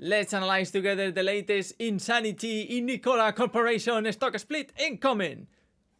Let's analyze together the latest insanity in NIKOLA Corporation stock split incoming.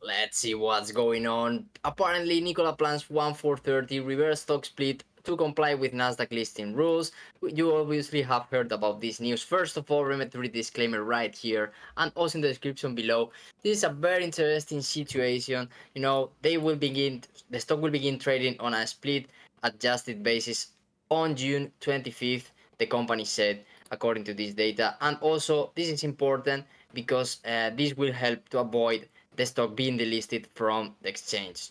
Let's see what's going on. Apparently, NIKOLA plans 1-4-30 reverse stock split to comply with Nasdaq listing rules. You obviously have heard about this news. First of all, remember to read disclaimer right here and also in the description below. This is a very interesting situation. The stock will begin trading on a split adjusted basis on June 25th, the company said, according to this data. And also, this is important because this will help to avoid the stock being delisted from the exchange.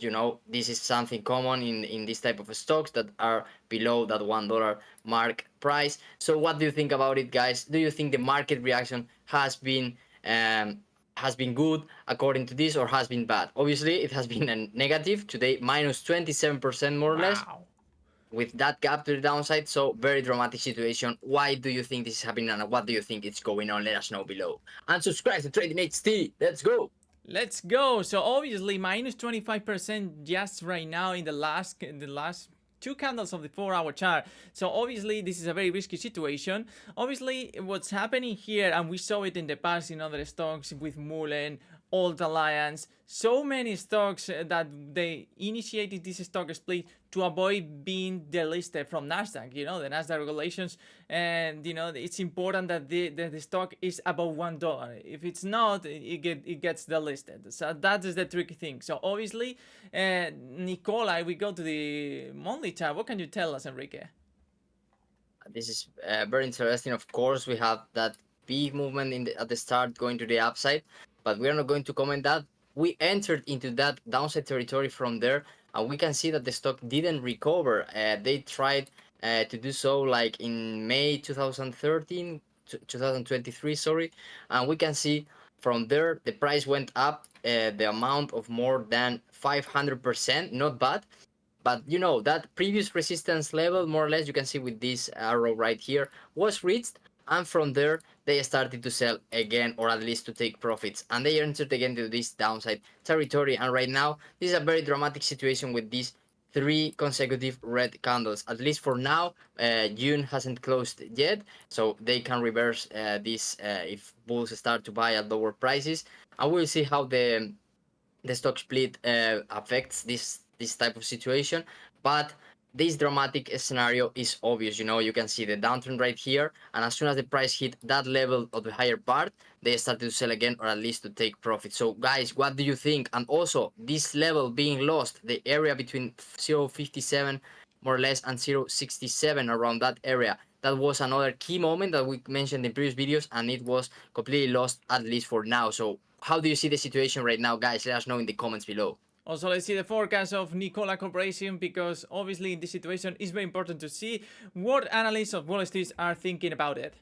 This is something common in this type of stocks that are below that $1 mark price. So what do you think about it, guys? Do you think the market reaction has been good according to this, or has been bad? Obviously, it has been a negative today, minus 27% more or less, Wow. with that gap to the downside. So very dramatic situation. Why do you think this is happening, and what do you think is going on? Let us know below. And subscribe to Trading HT. Let's go. Let's go. So obviously minus 25% just right now in the last two candles of the 4-hour chart. So obviously this is a very risky situation. Obviously what's happening here, and we saw it in the past in other stocks with Mullen, Old Alliance, so many stocks that they initiated this stock split to avoid being delisted from Nasdaq, the Nasdaq regulations, and it's important that the stock is above $1. If it's not, it gets delisted. So that is the tricky thing. So obviously, NIKOLA, we go to the monthly chart. What can you tell us, Enrique? This is very interesting. Of course, we have that big movement at the start going to the upside, but we are not going to comment that. We entered into that downside territory from there, and we can see that the stock didn't recover. They tried to do so like in May 2013, 2023, sorry, and we can see from there the price went up the amount of more than 500%. Not bad. But that previous resistance level, more or less, you can see with this arrow right here, was reached. And from there, they started to sell again, or at least to take profits. And they entered again to this downside territory. And right now, this is a very dramatic situation with these 3 consecutive red candles. At least for now, June hasn't closed yet. So they can reverse this if bulls start to buy at lower prices. And we'll see how the stock split affects this type of situation. But this dramatic scenario is obvious. You can see the downtrend right here, and as soon as the price hit that level of the higher part, they started to sell again, or at least to take profit. So guys, what do you think? And also, this level being lost, the area between 0.57 more or less and 0.67, around that area, that was another key moment that we mentioned in previous videos, and it was completely lost, at least for now. So how do you see the situation right now, guys? Let us know in the comments below. Also, let's see the forecast of NIKOLA Corporation, because obviously in this situation it's very important to see what analysts of Wall Street are thinking about it.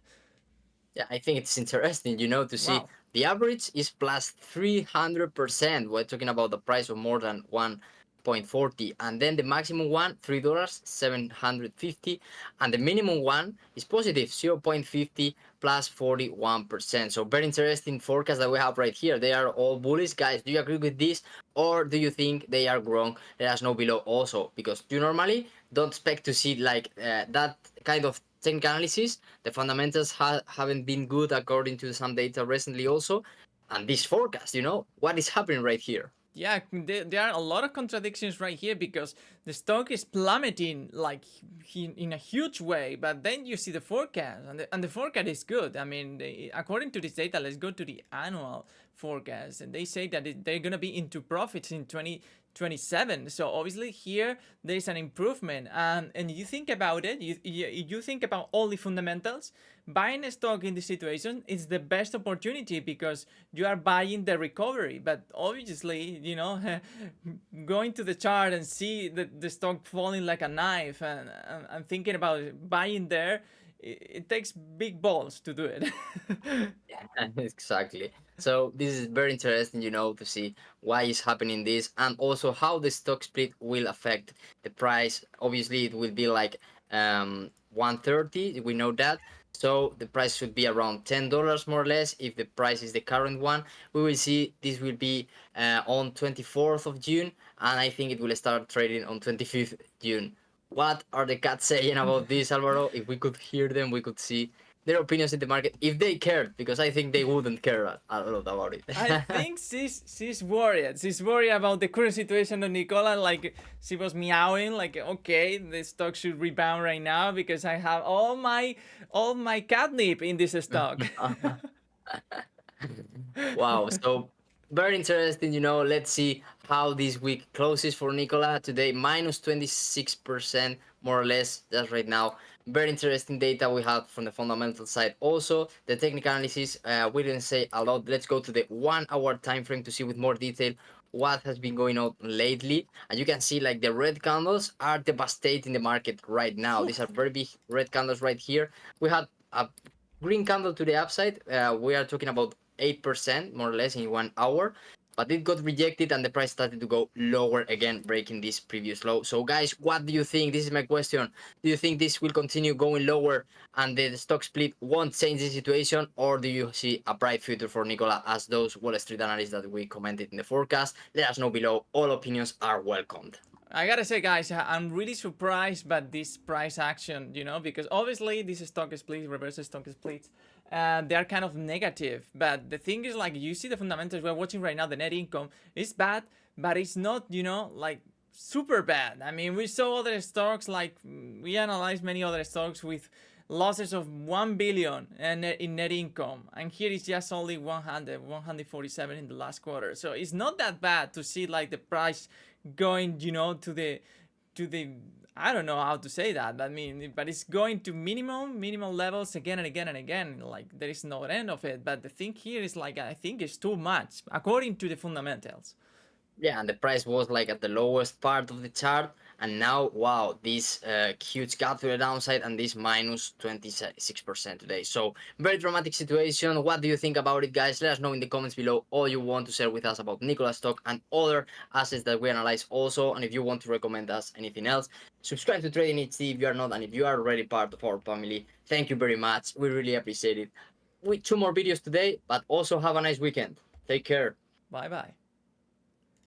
Yeah, I think it's interesting, to see Wow. the average is plus 300%. We're talking about the price of more than 1.40, and then the maximum one, $3.750, and the minimum one is positive 0.50 plus 41%. So very interesting forecast that we have right here. They are all bullish, guys. Do you agree with this, or do you think they are wrong? Let us know below also, because you normally don't expect to see like that kind of technical analysis. The fundamentals haven't been good according to some data recently also. And this forecast, what is happening right here? Yeah, there are a lot of contradictions right here, because the stock is plummeting like in a huge way, but then you see the forecast, and the forecast is good. I mean, according to this data, let's go to the annual forecast, and they say that they're gonna be into profits in 2027. So obviously here there's an improvement, and you think about it, you think about all the fundamentals. Buying a stock in this situation is the best opportunity, because you are buying the recovery. But obviously, going to the chart and see the stock falling like a knife, and thinking about buying there, it takes big balls to do it. Yeah, exactly. So this is very interesting, to see why is happening this, and also how the stock split will affect the price. Obviously, it will be like 130. We know that. So the price should be around $10 more or less. If the price is the current one, we will see this will be on 24th of June, and I think it will start trading on 25th June. What are the cats saying about this, Alvaro? If we could hear them, we could see their opinions in the market if they cared, because I think they wouldn't care a lot about it. I think she's worried. She's worried about the current situation of NIKOLA. Like she was meowing, like okay, the stock should rebound right now because I have all my catnip in this stock. Wow. So very interesting. Let's see how this week closes for NIKOLA today. Minus 26%, more or less, just right now. Very interesting data we have from the fundamental side. Also, the technical analysis, we didn't say a lot. Let's go to the 1 hour time frame to see with more detail what has been going on lately. And you can see like the red candles are devastating the market right now. These are very big red candles right here. We had a green candle to the upside. We are talking about 8% more or less in 1 hour, but it got rejected and the price started to go lower again, breaking this previous low. So guys, what do you think? This is my question. Do you think this will continue going lower and the stock split won't change the situation, or do you see a bright future for NIKOLA as those Wall Street analysts that we commented in the forecast? Let us know below. All opinions are welcomed. I gotta say, guys, I'm really surprised by this price action, because obviously this stock split, reverse stock splits, they are kind of negative. But the thing is, like, you see the fundamentals we're watching right now, the net income is bad, but it's not, like super bad. I mean, we saw other stocks, like, we analyzed many other stocks with losses of 1 billion in net income, and here it's just only 147 in the last quarter. So it's not that bad to see like the price going, to the I don't know how to say that. I mean, but it's going to minimum levels again and again and again. Like there is no end of it. But the thing here is like I think it's too much according to the fundamentals. Yeah, and the price was like at the lowest part of the chart, and now wow, this huge gap to the downside, and this minus 26% today. So very dramatic situation. What do you think about it, guys? Let us know in the comments below all you want to share with us about NIKOLA stock and other assets that we analyze also. And if you want to recommend us anything else, subscribe to Trading HD if you are not, and if you are already part of our family, thank you very much. We really appreciate it. With 2 more videos today, but also have a nice weekend. Take care. Bye bye.